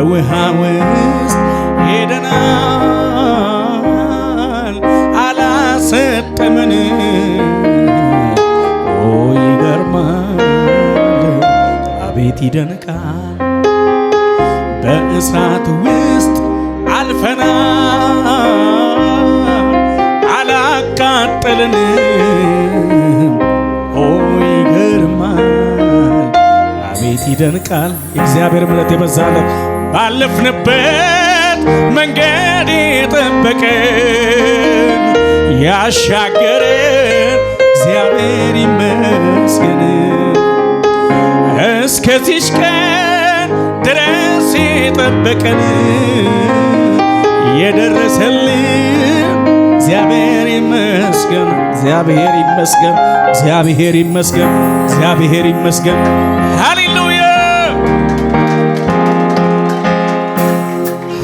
በውሃ ውስጥ ሄደናል አላሰጠመንም። ኦ ይገርማል አቤት ይደንቃል። በእሳት ውስጥ አልፈናል አላቃጠለንም። ኦ ይገርማል አቤት ይደንቃል። የእግዚአብሔር ምሕረት የበዛለት ባለፍንበት መንገድ የጠበቀን ያሻገረን እግዚአብሔር ይመስገን። እስከዚች ቀን ድረስ የጠበቀን የደረሰልን እግዚአብሔር ይመስገን። እግዚአብሔር ይመስገን። እግዚአብሔር ይመስገን። እግዚአብሔር ይመስገን። ሃሌሉያ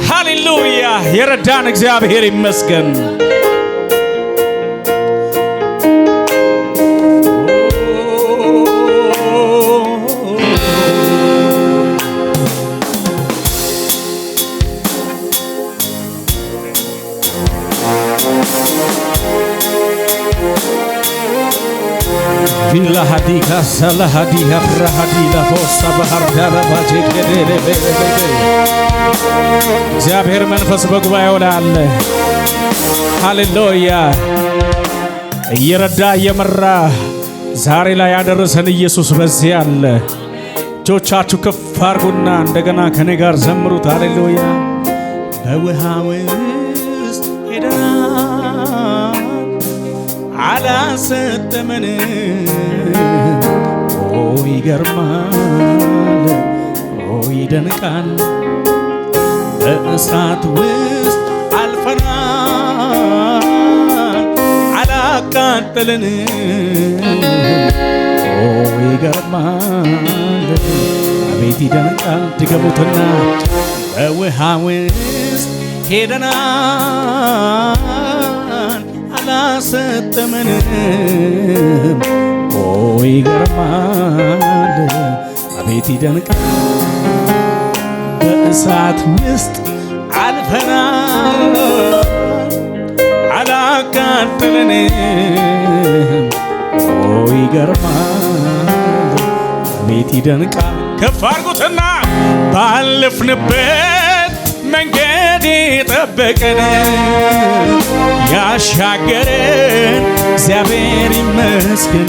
ሃሌሉያ። የረዳን እግዚአብሔር ይመስገን። ቪላ ሀዲካ ሰላ ሀዲያ ብራሃዲላ ቦሳ ባህርዳራ ባጀከደለ እግዚአብሔር መንፈስ በጉባኤው ላይ አለ። ሃሌሉያ። እየረዳ እየመራ ዛሬ ላይ ያደረሰን ኢየሱስ በዚህ አለ። እጆቻችሁ ከፍ አድርጉና እንደገና ከኔ ጋር ዘምሩት። ሃሌሉያ። በውሃ ውስጥ ሄደናል አላሰጠመንም። ኦ ይገርማል ኦ ይደንቃል። በእሳት ውስጥ አልፈናል አላቃጠለንም። ኦ ይገርማል አቤት ይደንቃል። ድገሙትና በውሃ ውስጥ ሄደናል አላሰጠመንም። ኦ ይገርማል አቤት ይደንቃል። በእሳት ውስጥ አልፈናል አላቃጠለንም። ኦ ይገርማል አቤት ይደንቃል። ከፍ አድርጉትና ባለፍንበት መንገድ የጠበቀን ያሻገረን እግዚአብሔር ይመስገን።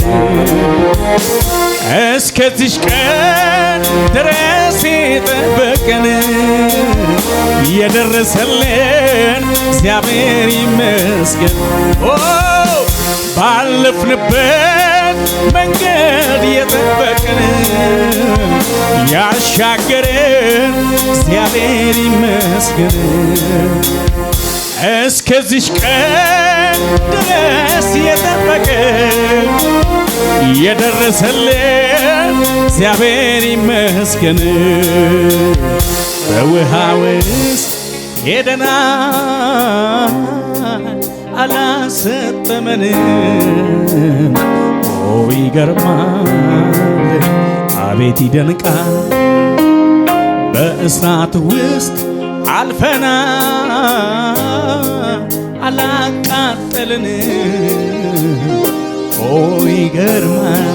እስከዚች ቀን ድረስ የጠበቀን የደረሰልን እግዚአብሔር ይመስገን። ኦ ባለፍንበት መንገድ የጠበቀን ያሻገረን እግዚአብሔር ይመስገን። እስከዚች ቀን ድረስ የጠበቀን የደረሰልን እግዚአብሔር ይመስገን። በውሃ ውስጥ ሄደናል አላሰጠመንም። ኦ ይገርማል አቤት ይደንቃል። በእሳት ውስጥ አልፈናል አላቃጠለንም። ኦ ይገርማል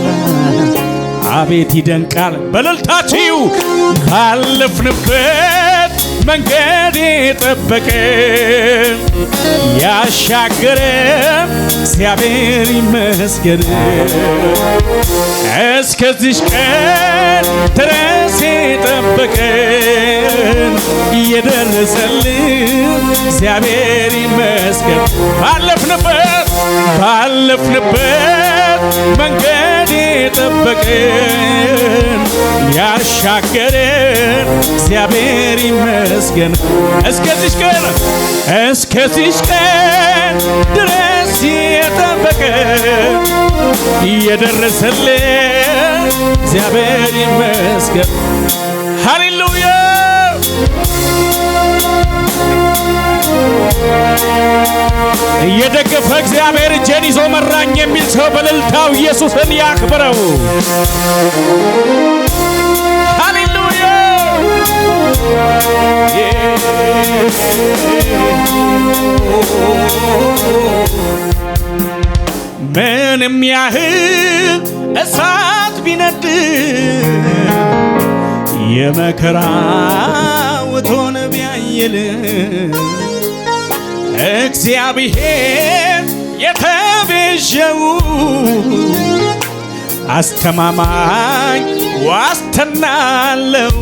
አቤት ይደንቃል። በእልልታችሁ ካለፍንበት መንገድ የጠበቀን ያሻገረን እግዚአብሔር ይመስገን። እስከዚች ቀን ድረስ የጠበቀን የደረሰልን እግዚአብሔር ይመስገን። ባለፍንበት መንገድ የጠበቀን ያሻገረን እግዚአብሔር ይመስገን። እስከዚች ቀን ድረስ የጠበቀን የደረሰልን እግዚአብሔር ይመስገን። ሃሌሉያ። እየደገፈ እግዚአብሔር እጄን ይዞ መራኝ የሚል ሰው በእልልታው ኢየሱስን ያክብረው። ሃሌሉያ። ምንም ያህል እሳት ቢነድ የመከራው እቶን ቢያይል እግዚአብሔር የተቤዠው አስተማማኝ ዋስትና አለው።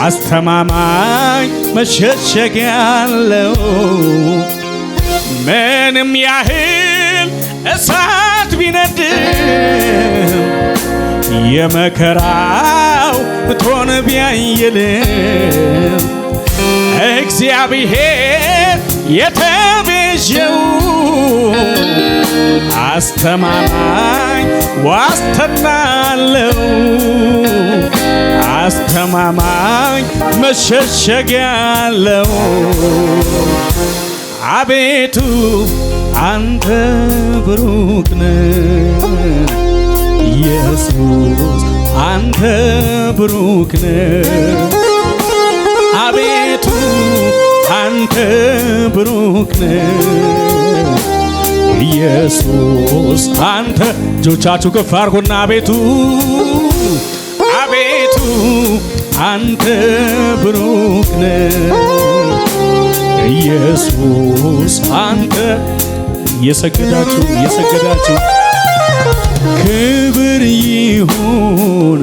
አስተማማኝ መሸሸጊያ አለው። ምንም ያህል እሳት ቢነድ የመከራው እቶን ቢያይል እግዚአብሔር የተቤዠው አስተማማኝ ዋስትና አለው። አስተማማኝ መሸሸጊያ አለው። አቤቱ አንተ ብሩክ ነህ ኢየሱስ አንተ ብሩክ ነህ። አቤቱ አንተ ብሩክ ነህ ኢየሱስ አንተ። እጆቻችሁ ከፍ አድርጉና አቤቱ አቤቱ አንተ ብሩክ ነህ ኢየሱስ አንተ። እየሰገዳችሁ ክብር ይሁን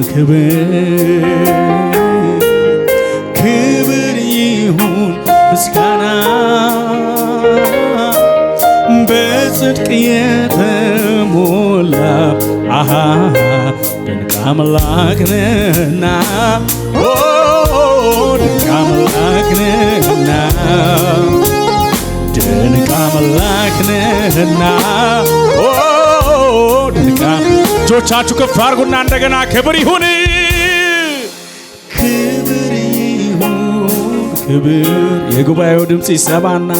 ክብር ይሁን ምስጋና በጽድቅ የተሞላ ድንቅ አምላክ ነህና ድንቅ አምላክ ነህና ድንቅ አምላክ ነህና ድንቅ። እጆቻችሁ ከፍ አድርጉና እንደገና ክብር ይሁን ክብር። የጉባኤው ድምፅ ይሰማና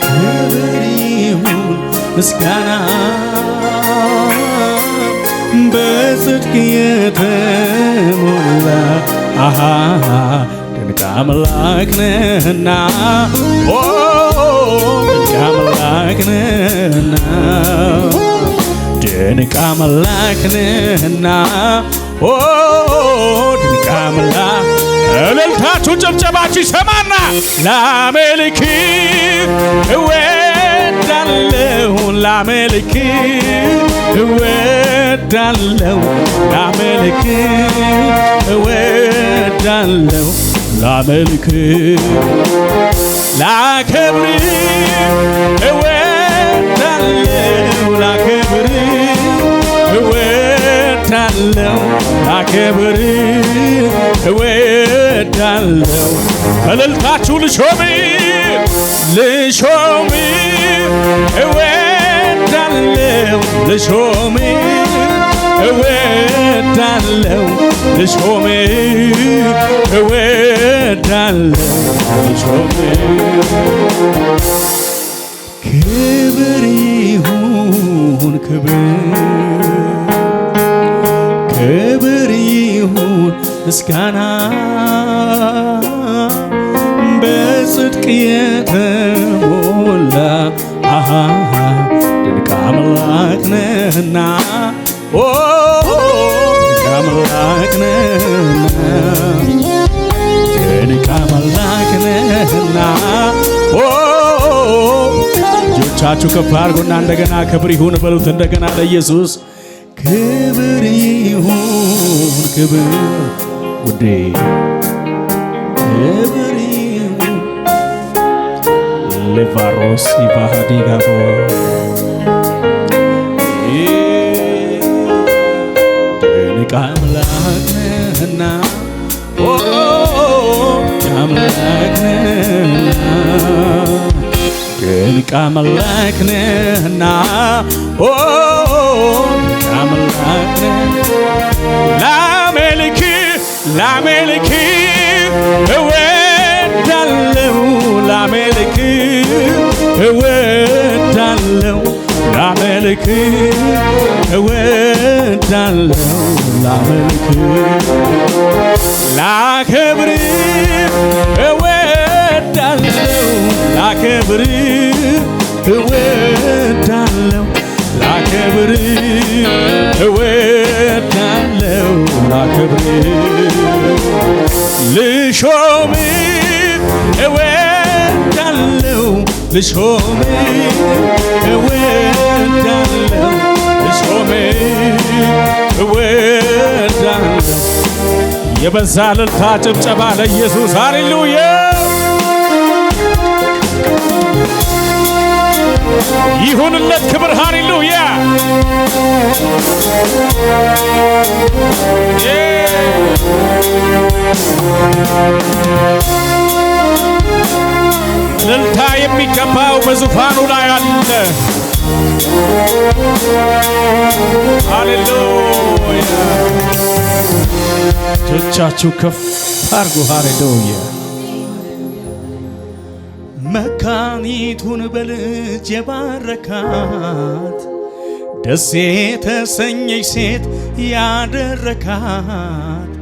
ክብር ይሁን ምስጋና በጽድቅ የተሞላ ድንቅ አምላክ ነህና ድንቅ አምላክ ነህና ድንቅ አምላክ ነህና ድንቅ አምላክ። እልልታችሁ ጭብጨባችሁ ይሰማና ላመልክ እወዳለሁ ላመልክ እወዳለሁ ላመልክ እወዳለሁ ላመልክ ላከብር እወዳለሁ ላከብር እወዳለሁ ላከብር እወዳለሁ። እልልታችሁ ልሾም እወዳለሁ ልሾም እወዳለሁ ልሾም እወዳለሁ ልሾም። ክብር ይሁን ክብር ይሁን ምስጋና በጽድቅ የተሞላ ድንቅ አምላክ ነህና ድንቅ አምላክ ነህና ድንቅ አምላክ ነህና። እጆቻችሁ ከፍ አድርጉና እንደገና ክብር ይሁን በሉት እንደገና ለኢየሱስ ክብር ይሁን ክብር ውዴ ክብር ይሁን ሌቫሮስ ይባሃዲ ጋቦ ድንቅ አምላክ ነህና አምላክ ነህና ድንቅ አምላክ ነህና አምላክ ላመልክ እወዳለሁ ላመልክ እወዳለሁ ላመልክ እወዳለሁ ላመልክ ላከብር እወዳለሁ ላከብር እወዳለሁ ላከብር እወዳለሁ ላከብር ልሾም እወዳለሁ ልሾም እወዳለሁ ልሾም እወዳለሁ የበዛ እልልታ ጭብጨባ ለኢየሱስ ሃሌሉያ ይሁንለት ክብር ሃሌሉያ እልልታ የሚገባው በዙፋኑ ላይ አለ ሃሌሉያ እጆቻችሁ ከፍ አድርጉ ሃሌሉያ መካኒቱን በልጅ የባረካት ደስ የተሰኘች ሴት ያደረካት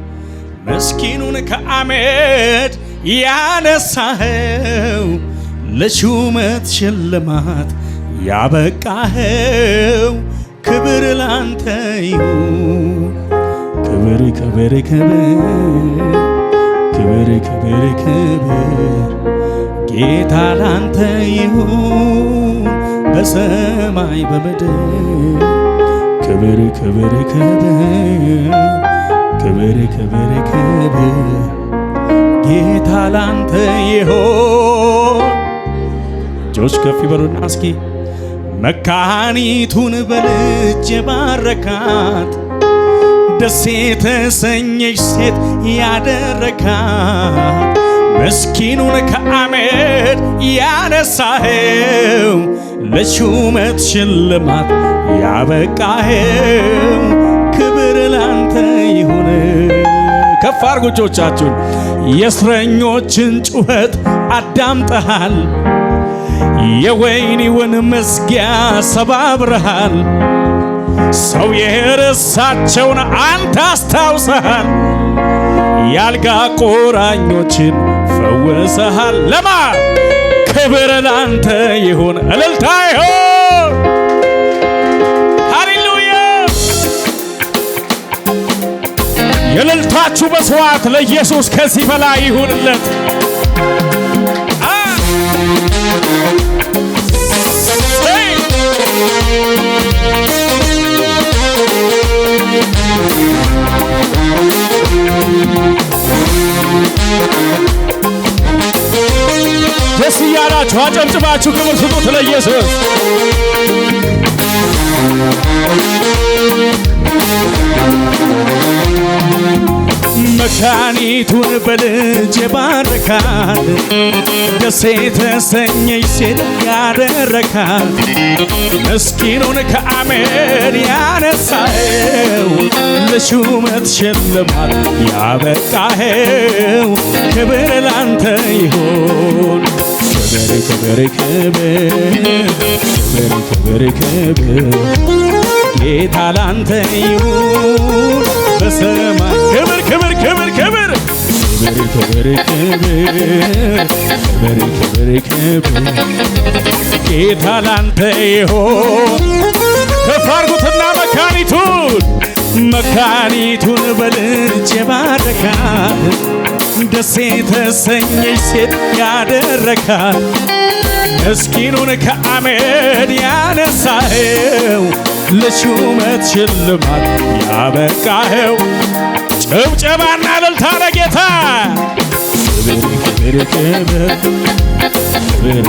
ምስኪኑን ከአመድ ያነሳኸው ለሹመት ሽልማት ያበቃኸው ክብር ላንተ ይሁን ክብር ክብር ክብር ክብር ክብር ጌታ ላንተ ይሁን በሰማይ በምድር ክብር ክብር ክብር ክብር ክብር ጌታ ላንተ ይሁን እጆች ከፍ ይበሉና እስኪ መካኒቱን በልጅ የባረካት ደስ የተሰኘች ሴት ያደረካት ምስኪኑን ከአመድ ያነሳኸው ለሹመት ሽልማት ያበቃኸው ክብር ላንተ ይሁን ከፍ አድርጉ እጆቻችሁን የእስረኞችን ጩኸት አዳምጠሃል የወህኒውን መዝጊያ ሰባብረሃል ሰው የረሳቸውን አንተ አስታውሰሃል ያልጋ ቁራኞችን ፈወሰሃል ለማ ክብር ላንተ ይሁን እልልታ ይሁን ሃሌሉያ የእልልታችሁ መስዋዕት ለኢየሱስ ከዚህ በላይ ይሁንለት ደስ እያላችሁ አጨብጭባችሁ ክብር ስጡት ለኢየሱስ መካኒቱን በልጅ የባረካት ደስ የተሰኘች ሴት ያደረካት ምስኪኑን ከአመድ ያነሳኸው ለሹመት ሽልማት ያበቃኸው ክብር ላንተ ይሁን ክብር ክብር ክብር ክብር ክብር ጌታ ላንተ ይሁን በሰማይ ክብር ክብር ክብር ክብር ክብር ክብር ክብር ክብር ጌታ ላንተ ይሁን ከፍ አድርጉትና መካኒቱን በልጅ የባረካት ደስ የተሰኘች ሴት ያደረካት ምስኪኑን ከአመድ ያነሳኸው ለሹመት ሽልማት ያበቃኸው ጭብጨባና እልልታ ለጌታ ክብር ክብር ክብር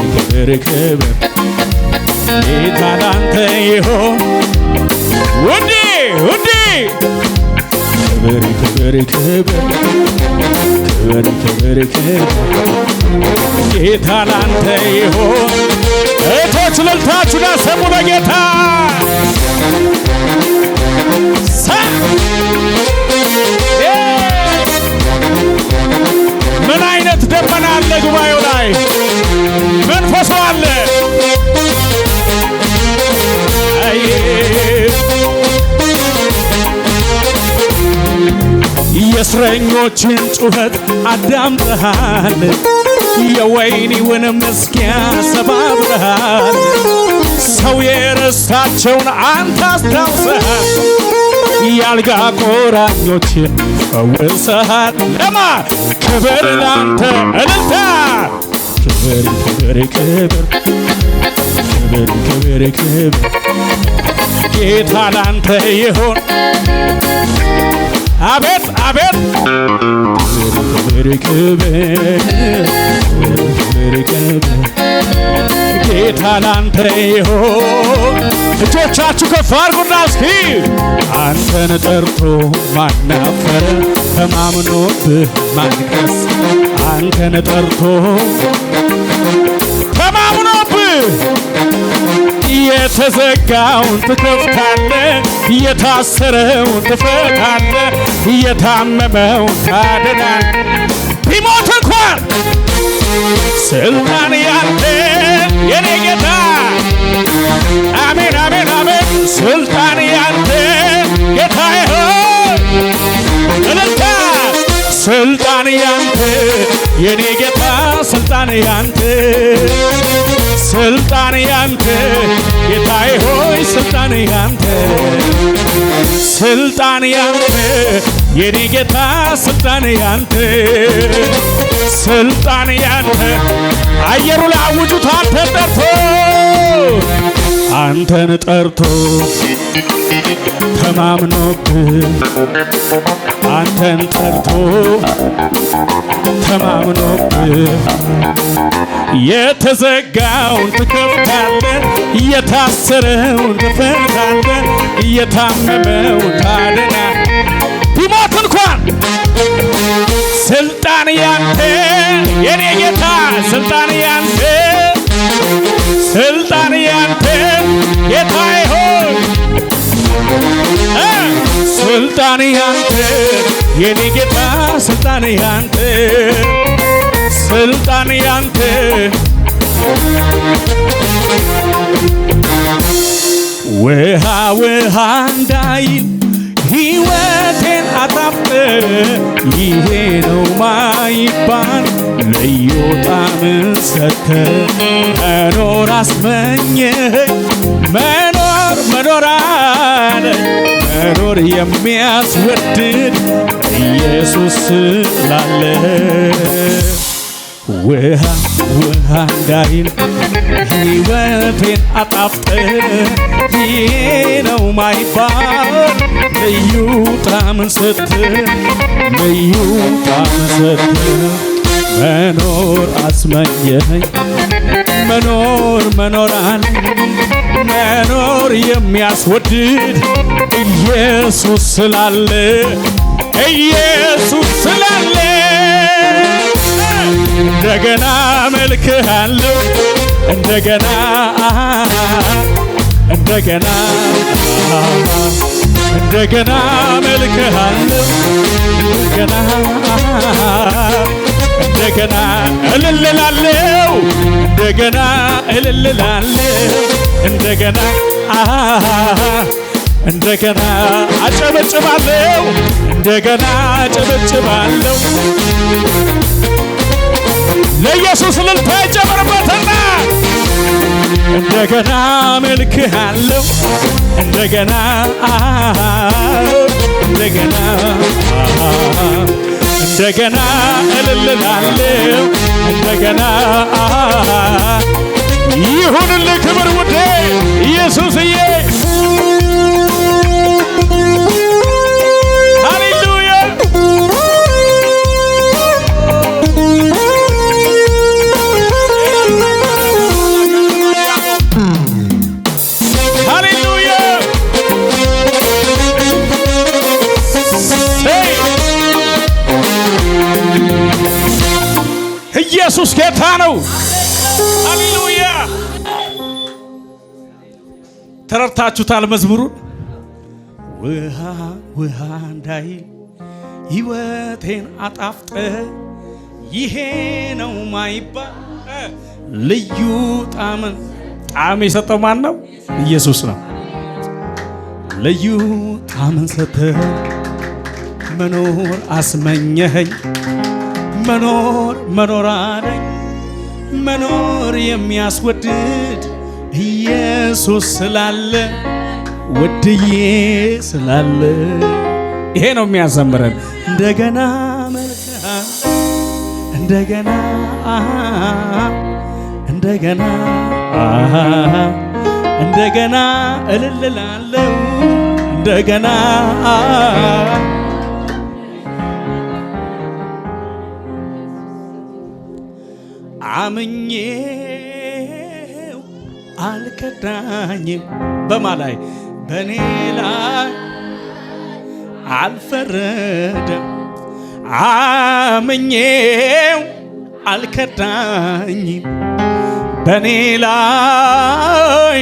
ክብር ጌታ ላንተ ይሁን ውዴ ውዴ ክብር ክብር ክብር ክብር ክብር ጌታ ላንተ ይሁን እቶች እልልታችሁን አሰሙ ለጌታ ምን አይነት ደመና አለ ጉባኤው ላይ መንፈሱ አለ የእረኞችን ጩኸት አዳምጠሃል፣ የወይኒውን መዝጊያ ሰባብረሃል። ሰው የረሳቸውን አንተ አስታውሰሃል፣ የአልጋ ቆራኞችን ፈውሰሃል። ለማ ክብር ላንተ እልልታ ክብር ክብር ክብር ክብር ክብር ክብር ጌታ ላንተ ይሁን። አቤት አቤት ክብር ክብር ክብር ክብር ጌታ ላንተ ይሁን። እጆቻችሁ ከፍ አድርጉና እስኪ አንተን ጠርቶ ማናፈረ ተማምኖብህ ማንቀስ አንተን ጠርቶ ተማምኖብህ የተዘጋውን ትከፍታለህ፣ የታሰረውን ትፈታለህ፣ የታመመውን ታድናለህ። ቢሞት እንኳን ስልጣን ያንተ የኔ ጌታ አሜን አሜን አሜን። ስልጣን ያንተ ጌታዬ ሆይ እልልታ ስልጣን ያንተ የኔ ጌታ ስልጣን ያንተ ስልጣን ያንተ ጌታዬ ሆይ ስልጣን ያንተ ስልጣን ያንተ የኔ ጌታ ስልጣን ያንተ ስልጣን ያንተ አየሩ ላይ አውጁት አንተን ጠርቶ ተማምኖብህ አንተን ጠርቶ ተማምኖብህ የተዘጋውን ትከፍታለህ፣ የታሰረውን ትፈታለህ፣ የታመመውን ታድናለህ። ቢሞት እንኳን ስልጣን ያንተ የኔ ጌታ ስልጣን ያንተ ስልጣን ያንተ ጌታዬ ሆይ ስልጣን ያንተ የኔ ጌታ ስልጣን ያንተ ስልጣን ያንተ ውሃ ውሃ እንዳይል ሕይወቴን አጣፍጥ ይሄ ነው ማይባል ልዩ ጣዕም ሰጥተህ መኖር አስመኘኸኝ መኖር መኖር አለኝ መኖር የሚያስወድድ ኢየሱስ ስላለ ውሃ ውሃ እንዳይል ሕይወቴን አጣፍጠህ ይሄ ነው ማይባል ልዩ ጣዕምን ሰጥተህ ልዩ ጣዕምን ሰጥተህ መኖር አስመኘኸኝ መኖር መኖር አለኝ መኖር የሚያስወድድ ኢየሱስ ስላለ ኢየሱስ ስላለ እንደገና መልክሃለሁ እንደገና እንደገና እንደገና መልክሃለሁ እንደገና እንደገና እልልላለሁ እንደገና እልልላለሁ እንደገና እንደገና አጨበጭባለሁ እንደገና አጨበጭባለሁ ለኢየሱስ እልልታ ይጨመርበትና እንደገና መልክሃለሁ እንደገና እንደገና እንደገና እልልላለሁ እንደገና ይሁንልህ ክብር ውዴ ኢየሱስዬ ሃሌሉያ ሃሌሉያ ኢየሱስ ጌታ ነው። ሃሌሉያ ተረድታችሁታል መዝሙሩን? ውሃ ውሃ እንዳይል ሕይወቴን አጣፍጠህ ይሄ ነው ማይባል ልዩ ጣዕም የሰጠው ማን ነው? ኢየሱስ ነው። ልዩ ጣዕምን ሰጥተህ መኖር አስመኘኸኝ መኖር አለኝ መኖር የሚያስወድድ ኢየሱስ ስላለ ወድዬ ስላለ ይሄ ነው የሚያዘምረን። እንደገና መልካም እንደገና እንደገና እንደገና እልልላለሁ እንደገና አምኜው አልከዳኝም በማላይ በኔ ላይ አልፈረደም አምኜው አልከዳኝም በኔ ላይ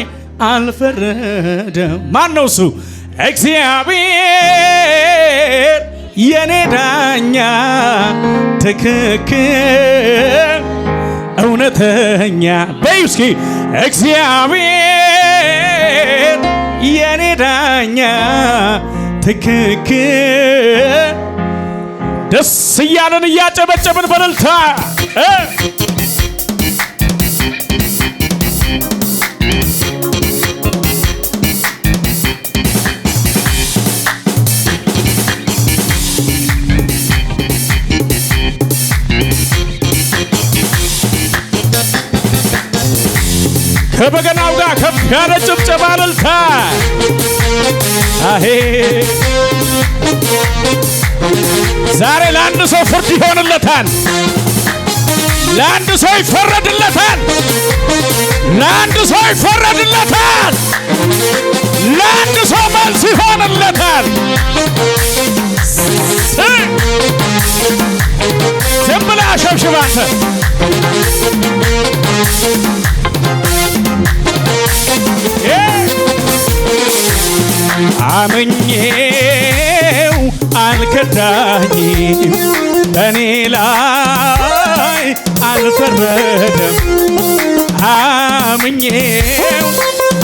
አልፈረደም። ማን ነው እሱ? እግዚአብሔር የኔ ዳኛ ትክክል እውነተኛ በይ እስኪ እግዚአብሔር የኔ ዳኛ ትክክል። ደስ እያለን እያጨበጨብን በእልልታ ከበገናው ጋር ከፍ ያለ ጭብጨባ እልልታ አሄ ዛሬ ለአንድ ሰው ፍርድ ይሆንለታል። ለአንድ ሰው ይፈረድለታል። ለአንድ ሰው ይፈረድለታል። ለአንድ ሰው መልስ ይሆንለታል። ዝም ብለህ አሸብሽብ አንተ። አምኜው አልከዳኝም በኔ ላይ አልፈረደም አምኜው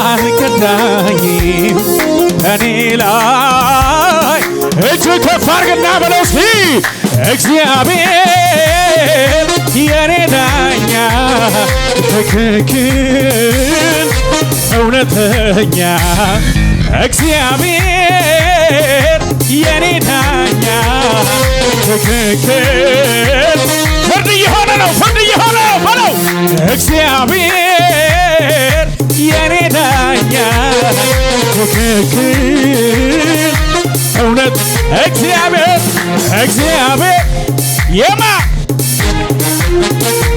አልከዳኝም በኔ ላይ እጅ ከፍ አድርግና በለው እስቲ እግዚአብሔር የኔ ዳኛ ትክክል እውነተኛ እግዚአብሔር የኔ ዳኛ ትክክል ፍርድ እየሆነ ነው ፍርድ እየሆነ ነው በለው እግዚአብሔር የኔ ዳኛ ትክክል እውነት እግዚአብሔር የማ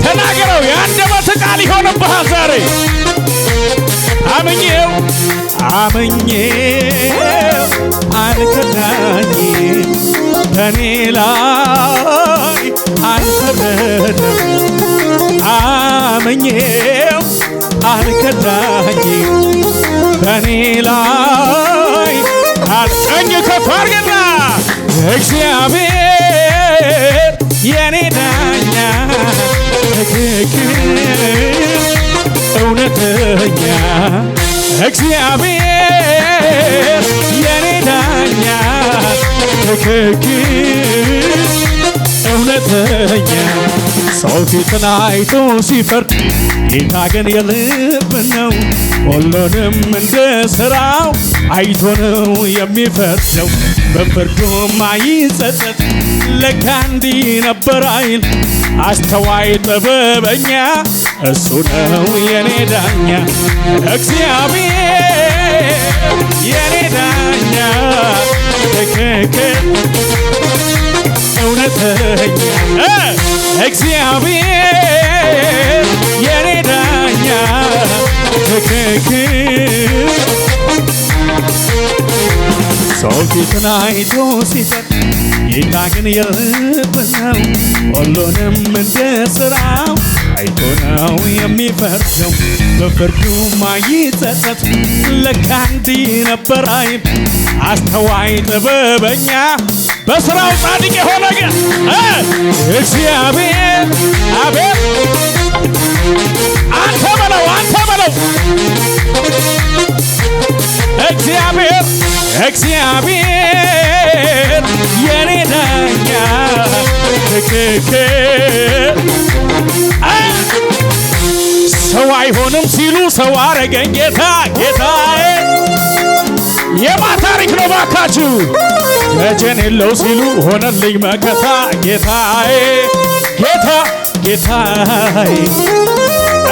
ተናገረው የአንደበት ቃል ይሆንብሃል ዛሬ አምኜው አልከዳኝም በኔ ላይ አልፈረደም አምኜው አልከዳኝም በኔ ላይ ቀኝ ከፍ አድርግና እግዚአብሔር የኔ ዳኛ ትክክል እውነተኛ እግዚአብሔር የኔ ዳኛ ትክክል እውነተኛ ሰው ፊትን አይቶ ሲፈርድ ጌታ ግን የልብ ነው ሁሉንም እንደ ሥራው አይቶ ነው የሚፈርደው በፍርዱም አይጸጸት ለካ እንዲህ ነበር አይል አስተዋይ ጥበበኛ እሱ ነው የኔ ዳኛ እግዚአብሔር የኔ ዳኛ ትክክል እውነተኛ እግዚአብሔር የኔ ዳኛ ትክክል ሰው ፊትን አይቶ ሲፈርድ ጌታ ግን የልብ ነው ሁሉንም እንደ ሥራው አይቶ ነው የሚፈርደው በፍርዱም አይጸጸት ለካ እንዲህ ነበር አይል አስተዋይ ጥበበኛ በሥራው ጻድቅ የሆነ ግን እግዚአብሔር አቤት አንተ በለው እግዚአብሔር እግዚአብሔር የኔ ዳኛ ትክክል ሰው አይሆንም ሲሉ ሰው አረገኝ ጌታ ጌታዬ የማታሪክ ነው ባካችሁ ደጀን የለው ሲሉ ሆነልኝ መከታ ጌታዬ ጌታ ጌታዬ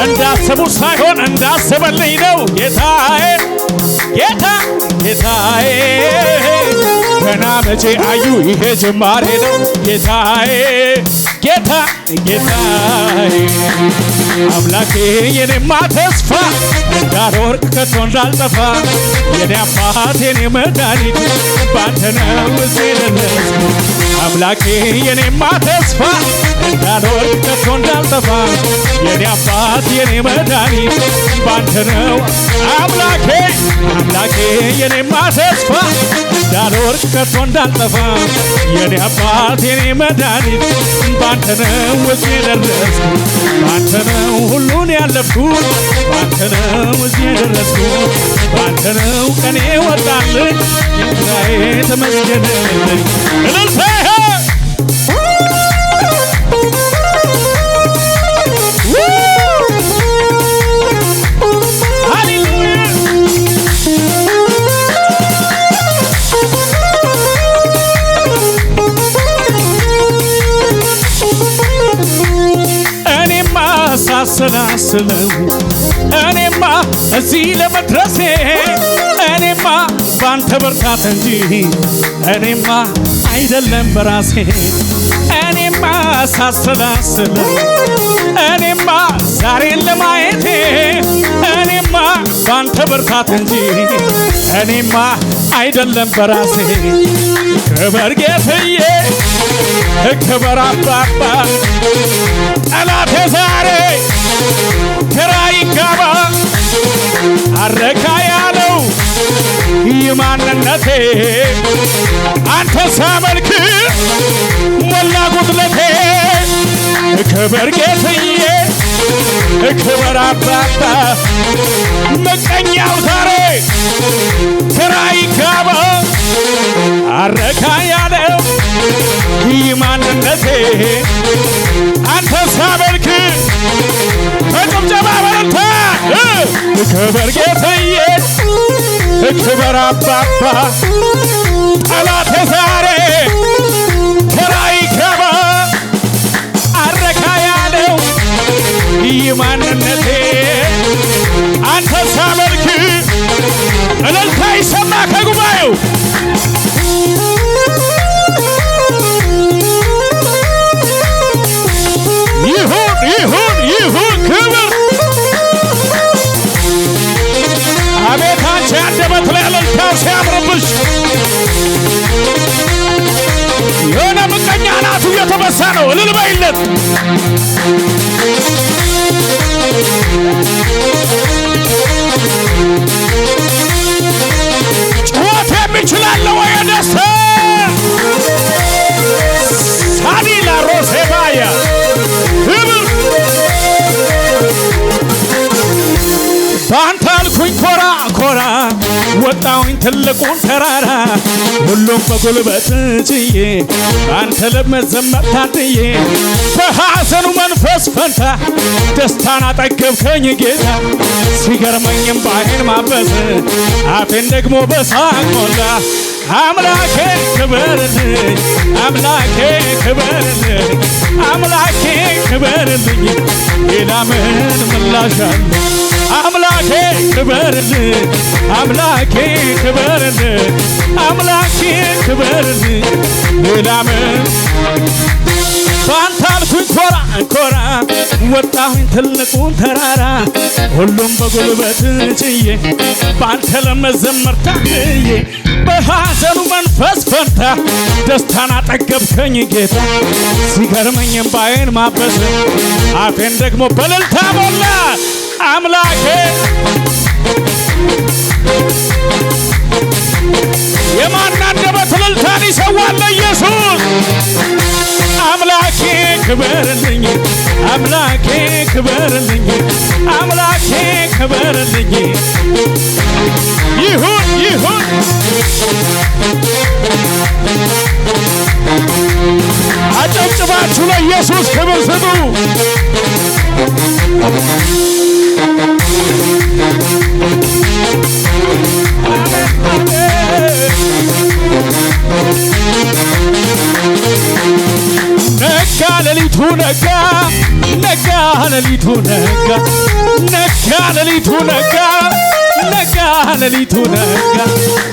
እንዳሰቡ ሳይሆን እንዳሰበልኝ ነው ጌታዬ ጌታ ጌታዬ ገና መቼ አዩ ይሄ ጅማሬ ነው ጌታዬ ጌታ ጌታዬ አምላኬ የኔማ ተስፋ እንዳልወርቅ ከቶ እንዳልጠፋ የኔ አባት የኔ መድኃኒት ባንተ ነው እዚህ የደረስኩት አምላኬ የኔማ ተስፋ እንዳልወርቅ ከቶ እንዳልጠፋ የኔ አባት የኔ መድኃኒት ባንተ ነው አምላኬ አምላኬ የኔማ ተስፋ እንዳልወርቅ ከቶ እንዳልጠፋ የኔ አባት የኔ መድኃኒት ባንተ ነው እዚህ የደረስኩት ባንተ ነው ሁሉን ያለፍኩት ባንተ ነው እዚህ የደረስኩት ባንተ ነው ቀኔ ወጣልኝ ጌታዬ ተመስገንልኝ እልልታ ሳሰላስለው እኔማ እዚህ ለመድረሴ እኔማ ባንተ ብርታት እንጂ እኔማ አይደለም በራሴ እኔማ ሳሰላስለው እኔማ ዛሬን ለማየቴ እኔማ ባንተ ብርታት እንጂ እኔማ አይደለም በራሴ ክበር ጌትዬ ክበር አባባ ጠላቴ ዛሬ ግራ ይጋባ አረካ ያለው የማንነቴ አንተ ሳመልክ ሞላ ጉድለቴ ክበር ጌትዬ ክበር አባባ ምቀኛው ዛሬ ግራ ይጋባ አረካ ያለው የማንነቴ አንተ ሳመልክ በጭብጨባ በረታ ክበር ጌትዬ ክበር አባባ ጠላቴ ዛሬ ግራ ይገባ አረካ ያለው የማንነቴ አንተ ሳመልክ እልልታ ይሰማ ከጉባኤው ይሁን ክብር አቤት አንቺ አንደበት ላይ እልልታ ሲያምርብሽ የሆነ ምቀኛ ናቱ እየተመሳ ነው እልል በይለት ጩኸት የሚችላለ ወይ ደስታ ሳዲላ ሮሴባያ ባንተ አልኩኝ ኮራ ኮራ ወጣሁኝ ትልቁን ተራራ ሁሉም በጉልበት ጭዬ ባንተ ለመዘመር ታድዬ በሐዘኑ መንፈስ ፈንታ ደስታን አጠገብከኝ ጌታ ሲገርመኝም ባይን ማበስ አፌን ደግሞ በሳቅ ሞላ አምላኬ ክበርልኝ አምላኬ ክበርልኝ አምላኬ ክበርልኝ ሌላ ምን ምላሽ አለ አምላኬ ክበርልኝ አምላኬ ክበርልኝ አምላኬ ክበርልኝ ሌላ ምን ባንተ አልኩኝ ኮራ ኮራ ወጣሁኝ ትልቁን ተራራ ሁሉም በጉልበት ጭዬ ባንተ ለመዘመር ታድዬ በሐዘኑ መንፈስ ፈንታ ደስታን አጠገብከኝ ጌታ ሲገርመኝም ባይን ማበስ አፌን ደግሞ በእልልታ ሞላ አምላኬ የማን አንደበት እልልታን ይሰዋል ለኢየሱስ አምላኬ ክበርልኝ አምላኬ ክበርልኝ አምላኬ ክበርልኝ ይሁን ይሁን አጨብጭባችሁ ለኢየሱስ ክብር ስጡ ነጋ ሌሊቱ ነጋ ነጋ ሌሊቱ ነጋ ነጋ ሌሊቱ ነጋ ነጋ ሌሊቱ ነጋ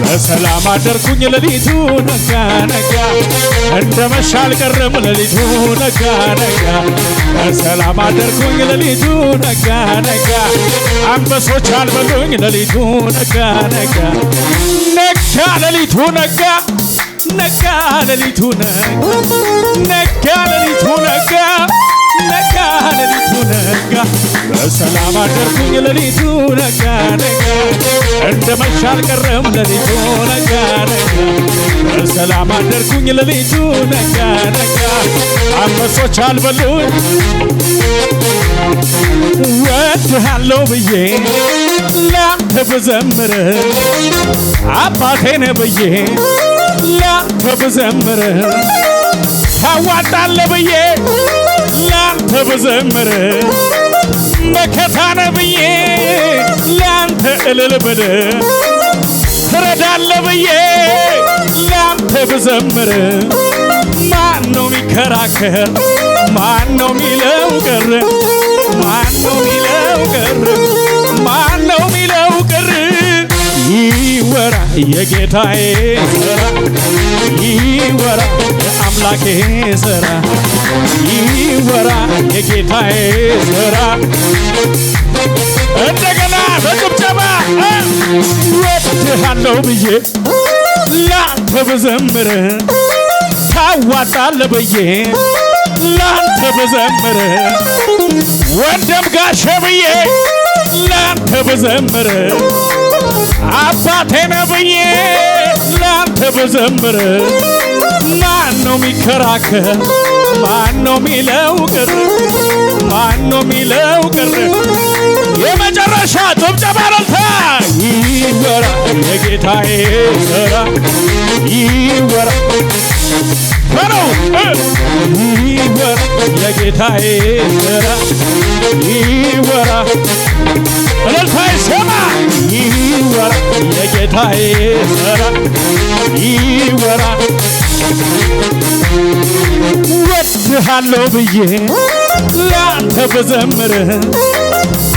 በሰላም አደርኩኝ ሌሊቱ ነጋ ነጋ እንደ መሸ አልቀረም ሌሊቱ ነጋ ነጋ በሰላም አደርኩኝ ሌሊቱ ነጋ ነጋ አንበሶች አልበሉኝ ሌሊቱ ነጋ ነጋ ነጋ ሌሊቱ ነጋ ነጋ ሌሊቱ ነጋ ነጋ ሌሊቱ ነጋ ነጋ ሌሊቱ ነጋ በሰላም አደርኩኝ ሌሊቱ ነጋ ነጋ እንደ መሸ አልቀረም ሌሊቱ ነጋ ነጋ በሰላም አደርኩኝ ሌሊቱ ነጋ ነጋ አንበሶች አልበሉኝ ወድሃለሁ ብዬ ላንተ ብዘምር አባቴ ነህ ብዬ ላንተ ብዘምር ታዋጣለህ ብዬ ላንተ ብዘምር መከታ ነህ ብዬ ላንተ እልል ብል ትረዳለህ ብዬ ላንተ ብዘምር ማነው ሚከራከር ማነው ሚለው ቀረ ማነው ሚለው ቀረ ማነው ሚለው ቀረ ይወራ የጌታዬ ሥራ ይወራ የአምላኬ ሥራ ይወራ የጌታዬ ሥራ እንደገና በጭብጨባ ወድሃለሁ ብዬ ላንተ ብዘምር ታዋጣለህ ብዬ ላንተ ብዘምር ወንድም ጋሼ ብዬ ላንተ ብዘምር አባቴ ነህ ብዬ ላንተ ብዘምር ማነው ሚከራከር ማነው ሚለው ቅር ማነው ሚለው ቅር የመጨረሻ ጭብጨባ እልልታ ይወራ የጌታዬ ሥራ ይወራ በለው ይወራ የጌታዬ ሥራ ይወራ እልልታ ይሰማ ይወራ የጌታዬ ሥራ ይወራ ወድሃለሁ ብዬ ላንተ ብዘምር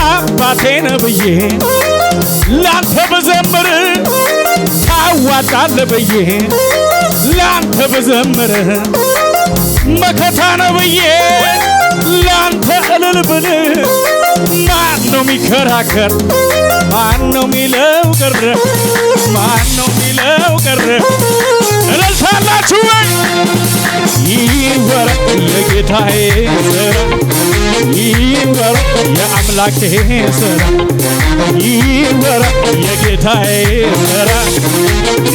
አባቴ ነህ ብዬ ላንተ ብዘምር ታዋጣለህ ብዬ ላንተ ብዘምር መከታ ነህ ብዬ ላንተ እልል ብል ማነው ሚከራከር ማነው ሚለው ቀረ ማነው ሚለው ቀረ እልልታላችሁ ወይ ይወራ የጌታዬ ሥራ ይወራ የአምላኬ ሥራ ይወራ የጌታዬ ሥራ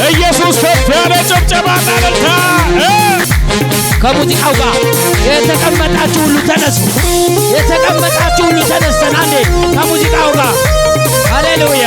ለኢየሱስ ከፍ ያለ ጭብጨባና እልልታ ከሙዚቃው ጋር የተቀመጣችሁ ሁሉ ተነሱ የተቀመጣችሁ ሁሉ ተነስተን አንዴ ከሙዚቃው ጋር ሃሌሉያ